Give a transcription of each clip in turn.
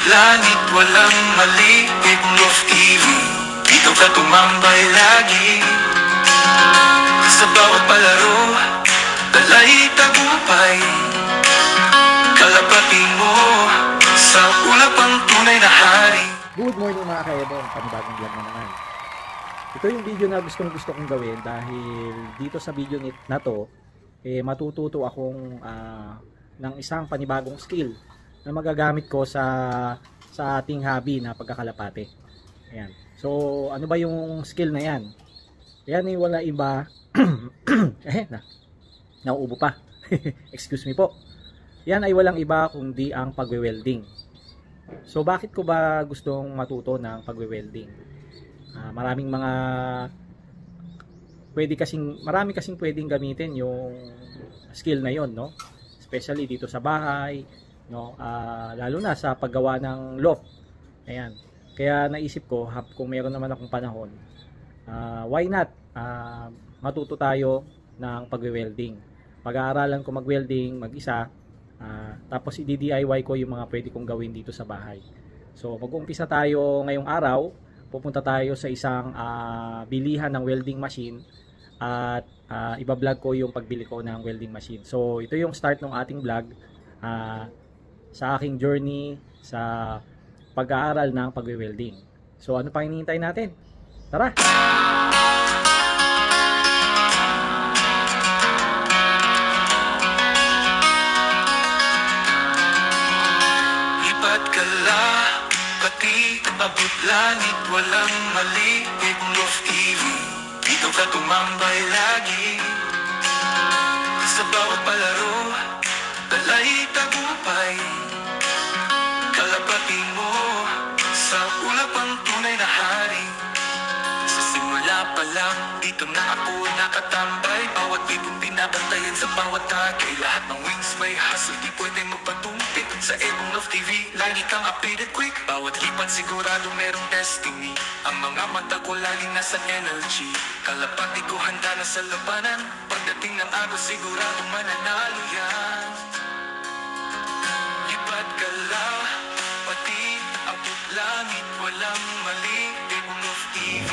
langit, walang mali. Love TV, dito ka tumambay lagi. Sa bawat palaro, dalay tagumpay. Kalapati mo sa ulapang tunay na hari. Good morning mga kaebong, panibagong vlog na naman. Ito yung video na gusto kong gawin dahil dito sa video na to matututo akong ng isang panibagong skill na magagamit ko sa ating hobby na pagkakalapate. Ayan. So ano ba yung skill na yan? Yan ay wala iba nauubo pa. Excuse me po. Yan ay walang iba kundi ang pagwe-welding. So bakit ko ba gustong matuto ng pagwe-welding? Marami kasing pwedeng gamitin yung skill na yon, no? Especially dito sa bahay, no? Lalo na sa paggawa ng loft. Ayan. Kaya naisip ko, kung meron naman akong panahon, why not matuto tayo ng pagwe-welding. Pag-aaralan ko mag-welding mag-isa. Tapos i-DIY ko yung mga pwede kong gawin dito sa bahay. So mag-uumpisa tayo ngayong araw. Pupunta tayo sa isang bilihan ng welding machine at iba-vlog ko yung pagbili ko ng welding machine. So ito yung start ng ating vlog sa aking journey sa pag-aaral ng pagwe-welding. So ano pang hinihintay natin? Tara! Abot langit, walang mali. Love TV, dito ka tumambay lagi. Sa bawat palaro, dalay tagumpay. Kalapati mo sa ulapang tunay na hari. Sa simula pa lang, dito na ako nakatambay. Bawat bitong binabantayan sa bawat tagay. Lahat ng wings may hustle, di pwede magpatumpit. Sa Ebong Love TV, lagi kang updated quick. Bawat lipat sigurado merong destiny. Ang mga mata ko laging nasa energy. Kalapati ko handa na sa labanan. Pagdating ng araw sigurado mananalo yan. Lipat ka lang, pati abot langit, walang mali. Ebong Love TV.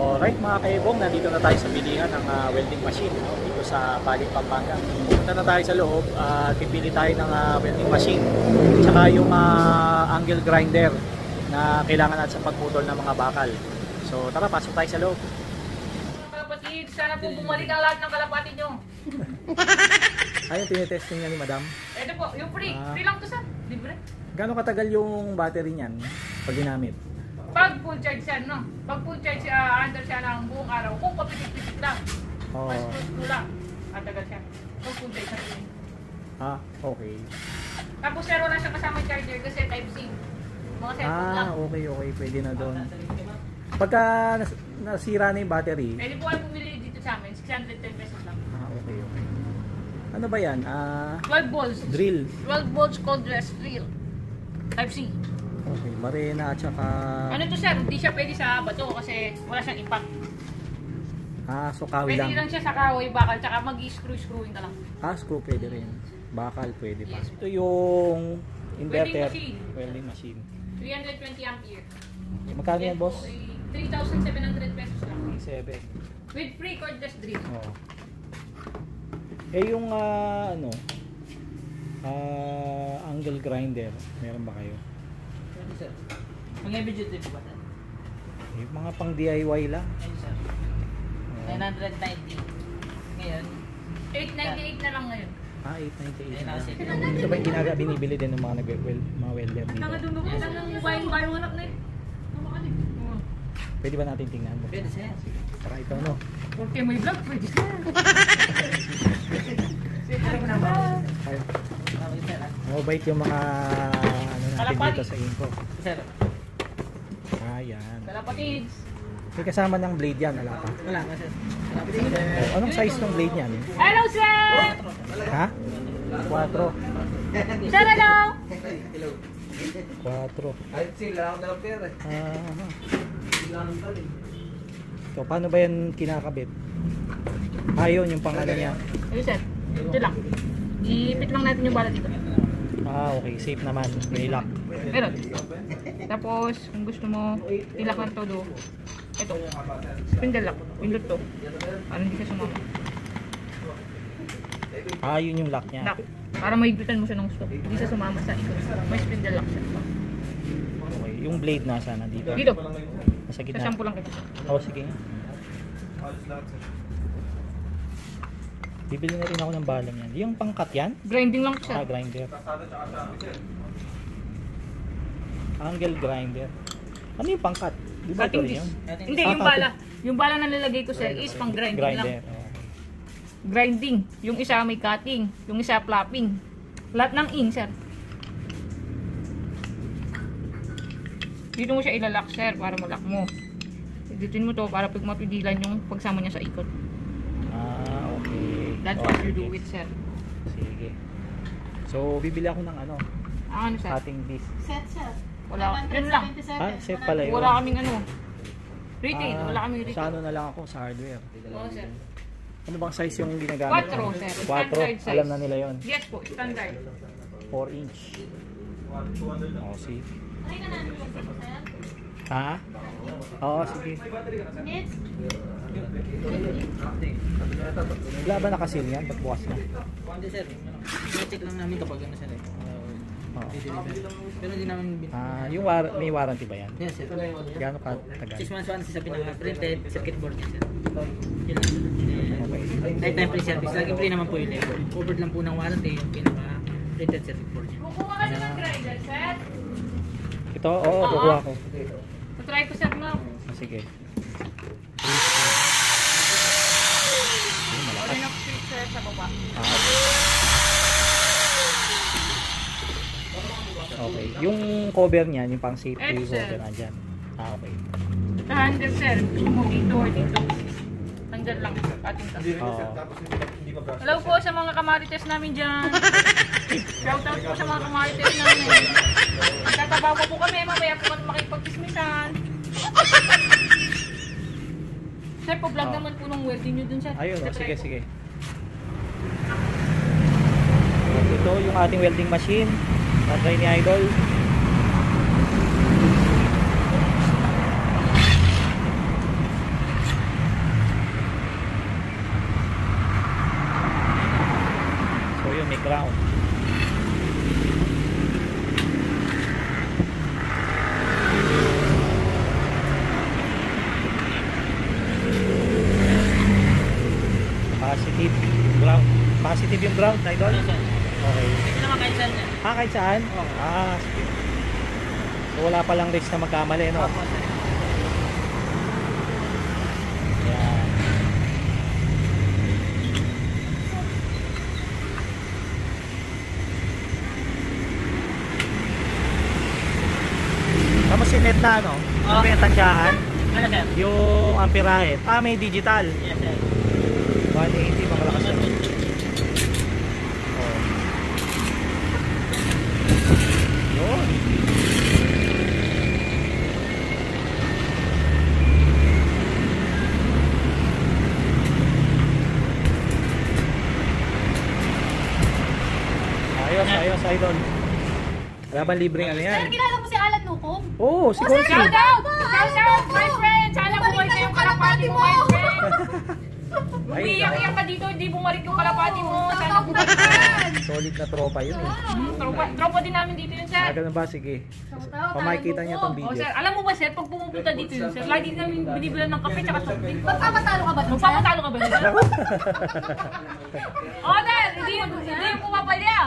Alright mga kaebong, nandito na tayo sa bilihan ng welding machine, no? Dito sa Baling, Pampanga. Punta na tayo sa loob at pipili tayo ng welding machine. Tsaka yung angle grinder na kailangan natin sa pagputol ng mga bakal. So tara, pasok tayo sa loob. Kapatid, sana po bumalik ang lahat ng kalapati nyo. Ayun, tinetesting niya ni madam. Ito po, yung free. Free lang to sir. Libre. Gano'ng katagal yung battery niyan pag ginamit? Pag full charge siya, no? Pag full charge under siya ng buong araw, kung papitik-pitik lang. Mas plus lang. At agad siya. Pag full charge siya. Okay. Tapos zero lang siya kasama charger kasi type C. Mga cellphone lang. Okay. Pwede na doon. Pagka nasira na yung battery. Pwede po kayo bumili dito sa amin. 610 pesos lang. Okay. Ano ba yan? 12 volts. Drill. 12 volts cordless drill. Type C. Okay, marina at saka... Ano to sir? Hindi siya pwede sa bato kasi wala siyang impact. So kahoy lang. Pwede lang siya sa kahoy, bakal, tsaka mag-screwing ka lang. Screw pwede rin. Bakal pwede pa. Ito yung inverter. Welding machine. 320 ampere. Magkano yan, boss? 3,700 pesos lang. 7. With free cordless drill. Yung angle grinder, meron ba kayo? Sir. Mag-heavy duty po ba? Mga pang DIY lang. Ayun sir. 990. Ngayon. 898 na lang ngayon. 898 na lang. Ito ba yung binibili din ng mga welder dito? Nangadunok na lang ng bayong anak na yun. Pwede ba natin tingnan? Pwede sir. Para ito ano? Porque may vlog, pwede sir. Mabait yung mga natin dito sa Inco. Sir. Ayan. Kalapatids. May kasama ng blade yan, ala pa. Wala ka sir. Anong size ng blade yan? Hello sir! Ha? 4. Sir, hello! 4. Ay, sila ako na lang pera. So, paano ba yan kinakabit? Ayun, yung pangalan niya. Ayun sir, ito lang. Ipit lang natin yung bala dito. Ah, okay. Safe naman. May lock. Meron. Tapos, kung gusto mo, ilak ng todo. Ito. Spindle lock. Pindot to. Para hindi siya sumama. Ah, yun yung lock niya. Lock. Para mahigpitan mo siya ng gusto. Hindi siya sumama sa ikot. May spindle lock siya. Okay. Yung blade nasa nandito. Dito. Nasa Sa gitna. shampoo lang kita. Oh, sige. Bibili na rin ako ng balong yan. Yung pangkat yan? Grinding lang siya. Ah, grinder. Angle grinder. Ano yung pangkat? Di ba ito Cutting rin disc. yun? Hindi, yung bala. Yung bala na nilalagay ko sir is pang grinding lang. Grinder. Oh. Grinding. Yung isa may cutting. Yung isa flapping. Lahat ng ink sir. Dito mo siya ilalak sir para malak mo. Editin mo to para pag mapigilan yung pagsama niya sa ikot. Ah, okay. That's Oh, what you okay. do it sir. Sige. So, bibili ako ng ano, Ano sir? cutting disc. Set, sir. Wala. Yun lang. Ah, set pala yun. Wala kaming ano. Retail. Ah, Wala kaming retail. Sa ano na lang ako, sa hardware. Oo sir. Ano bang size yung ginagamit? 4 sir. 4. Standard size. Alam na nila yon. Yes po, standard. 4 inch. Oh, sige. Ay, nanan po, sir. Ha? Oo, sige. Next. Wala ba nakasil yan? Ba't bukas na? Hindi sir. I-check lang namin kapag ano sir eh. Oo. Pero hindi namin Ah, yung may warranty ba yan? Yes sir. Gaano ka tagal? 6 months once sa pinaka-printed circuit board niya sir. Yun lang. Okay. Lifetime free service. Laging free naman po yun eh. Covered lang po ng warranty yung pinaka-printed circuit board niya. Kukuha ka na ng grinder sir. Ito? Oo, kukuha ko. Try ko sir na. Ah, sige. Order na straight sir sa baba. Ah, okay. Yung cover niyan, yung pang safety Yes, sir. cover nandyan. Ah, okay. Sa handle sir. Gusto mo dito or dito. Handle lang. Ating tabi. Oo. Hello po sa mga kamarites namin dyan. Shoutout po sa mga kamarites namin. Tatabaw po kami. Mamaya po kami makipagkismisan. Sir, po-vlog naman po nung welding nyo dun sir. Ayun, oh, Tatry sige, ko. sige. Ito yung ating welding machine. Tatry ni Idol. So yun, may ground. Positive ground. Positive yung ground, Idol? Ano sir? Okay. Ito naman kahit saan niya. Ah, kahit saan? Ah, sige. So, wala palang risk na magkamali, no? Opo sir. Yan. Tapos si net na, no? Ano ba yung tansyahan? Ano sir? Yung amperahe. Ah, may digital. Yes sir. 180, makalakas na. Oh. Yun. Ayos, ayos, idol. Wala bang libreng ano yan? Sir, kilala mo si Alan Nukom? Oo, si Consi. Shout out! Shout out, my friend! Sana bumalik na yung kalapati mo, my friend! Umiiyak-iyak ka dito, hindi bumalik yung kalapati mo. Sana bumalik ka. Solid na tropa yun eh. Tropa din namin dito yun, sir. Ah, ganun ba? Sige. Pamakikita niya itong Oh, video. sir, alam mo ba, sir, pag pumupunta dito yun, sir, lagi namin binibilan ng kape tsaka soft drink. Magpapatalo ka ba dun, sir? Magpapatalo ka ba dito? Oh, sir, hindi yung pumapalya.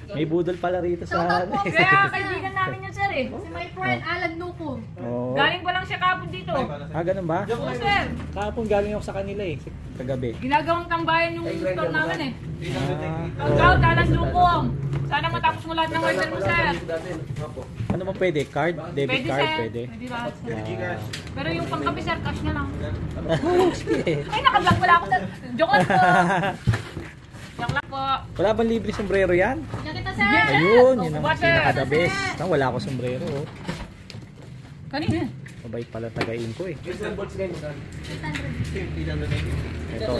May budol pala rito sa... Kaya kaibigan namin yun, sir, eh. Si my friend Alan Nukom. Oo. Galing pa lang siya kapon dito. Ah, ganun ba? Oo, sir. Kahapon galing ako sa kanila eh. Kagabi. Ginagawang tambayan yung store namin, eh. Ah, Ikaw, talang lukong. Sana matapos mo lahat ng order mo, sir. ano mo pwede? Card? Debit Pwede, card? sir. Pwede. Pwede lahat, sir. Ah, Pero yung pangkape, sir, cash na lang. sige. Ay, nakablog pala ako, sir. Joke lang po. Joke lang po. Wala bang libre sombrero yan? Yan kita, sir. Ayun, yun ang Bukas, sir. pinaka-the best. Nang wala ako sombrero. Oh. Kanina. Mabait pala tagain ko eh. 800. Ito.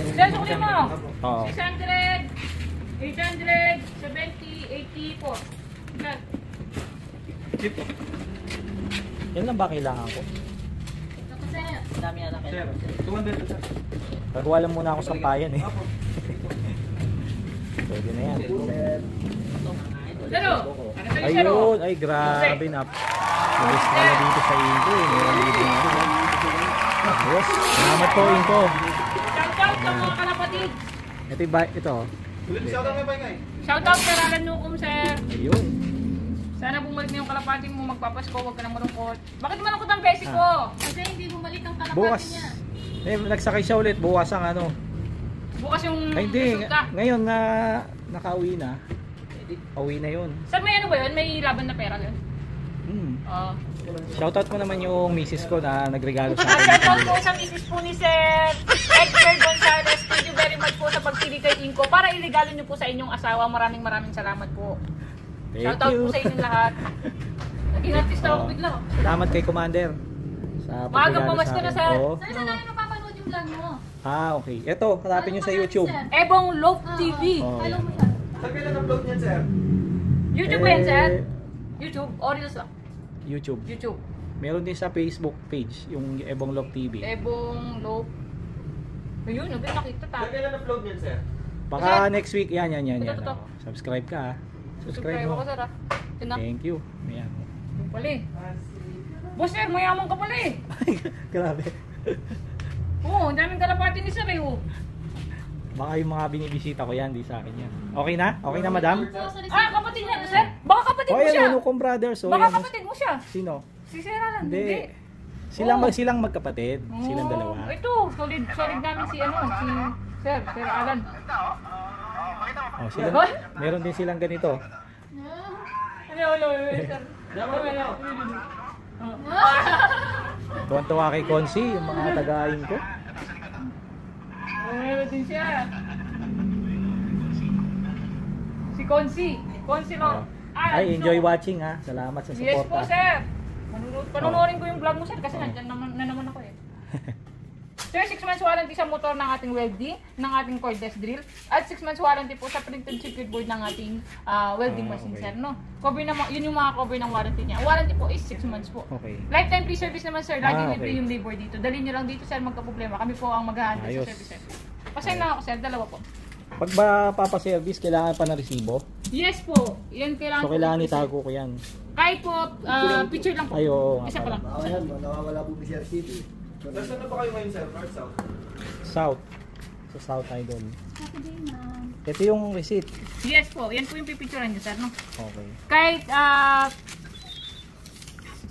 Sir, sukli mo. Oo. 600, 800, 70, 84. Yan. Yan lang ba kailangan ko? Ito sir. Ang dami na lang Sir, kayo. 200 sir. Gagawa lang muna ako sa payan eh. Pwede na yan. Zero. Ano sa'yo, zero? Ayun, ay grabe na. Nabis pala dito sa Inko eh. Meron dito na rin. Yes, salamat po Inko. Shout out sa mga kalapatid. Ito yung ito. Ulit siya lang may bike. Shout out kay Alan Nukum, sir. Ayun. Sana bumalik na yung kalapati mo, magpapasko, huwag ka na malungkot. Bakit malungkot ang basic ko? Kasi hindi bumalik ang kalapati Bukas. niya. Nagsakay siya ulit. Bukas ang ano. Bukas yung Ay hindi. resulta. Ngayon na nakauwi na. Pauwi na yun. Sir, may ano ba yun? May laban na pera yun? Oo. Shoutout mo naman yung misis ko na nagregalo sa At akin. shout out po sa misis po ni Sir Edgar Gonzalez. Thank you very much po sa pagpili kay Inko para iregalo niyo po sa inyong asawa. Maraming salamat po. Thank Shout out you. po sa inyong lahat. Naging artista ako bigla. Salamat kay Commander. Sa Maagang pagregalo pamasko sa na, akin. sir. Oo. Sir, saan namin mapapanood yung vlog mo? Okay. Ito, hanapin nyo sa YouTube. Sir? Ebong Love TV. Oh, Follow yan. mo siya. Sir, kailan upload niyan sir? YouTube ba yan, sir? Eh, YouTube? O Reels lang? YouTube. YouTube. Meron din sa Facebook page, yung Ebong Love TV. Ebong Love. Ayun, nabit nakita Sir, tayo. kailan upload niyan sir? Baka next week, yan. Ito. Oh. Subscribe ka ha. Subscribe Subscribe mo. ako, sir, ah. Yun na. Thank you. Ayan. Yung pala eh. Boss, sir, mayaman ka pala eh. Grabe. Oo, ang daming kalapati ni sir eh, oh. Baka yung mga binibisita ko yan, di sa akin yan. Okay na? Okay na, madam? Ah, kapatid niya, sir? Baka kapatid O, mo siya. yan, ano kong brothers. O, Baka yan. kapatid mo siya. Sino? Si Sir Alan, Hindi. hindi. Silang magkapatid. Silang dalawa. Ito, solid namin si Sir Alan. Oh, sila, Hoy! meron din silang ganito. Ano, sir? Tuwan-tuwa kay Consi, yung mga tagain ko. Meron din siya. Si Consi. Consi Oh. no. Ay, enjoy watching ha. Salamat sa Yes po, suporta. sir. Panunorin ko yung vlog mo, sir, kasi nandyan naman ako eh. Sir, 6 months warranty sa motor ng ating welding, ng ating cordless drill, at 6 months warranty po sa printed circuit board ng ating welding machine, okay. sir, no? Cover na, yun yung mga cover ng warranty niya. Warranty po is 6 months po. Okay. Lifetime free service naman, sir. Laging libre Okay. yung labor dito. Dalhin nyo lang dito, sir, magka-problema. Kami po ang mag-handle sa Ayos. service, sir. Pasayin lang ako, sir. Dalawa po. Pag ba papaservice, kailangan pa ng resibo? Yes po. Yan kailangan So, po. kailangan itago ko yan. Kahit po, picture lang po. Ay, oo nga Isa pa pala. lang. Ayan, nawawala po si City. Sir, saan na ba kayo ngayon sir? North, South? South. Sa South tayo doon. Saturday na. Ito yung receipt. Yes po. Yan po yung pipicturean nyo, sir, no? Okay. Kahit,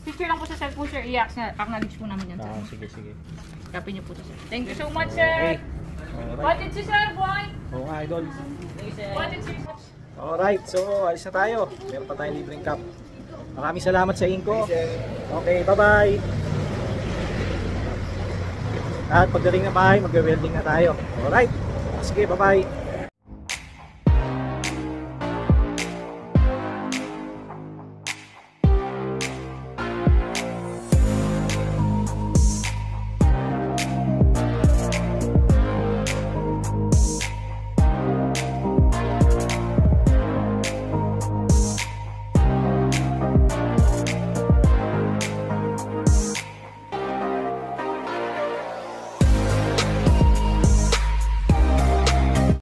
picture lang po sa cellphone, sir. I-acknowledge po namin yan, sir. Sige. Copy nyo po to, sir. Thank you so much, sir. Okay. Alright. Wanted si sir, boy. Oo nga, idol. Wanted si sir. Alright, so alis na tayo. Meron pa tayong libreng cup. Maraming salamat sa Inko. Okay, bye-bye. At pagdating na bahay, magwe-welding na tayo. Alright. Sige, bye-bye.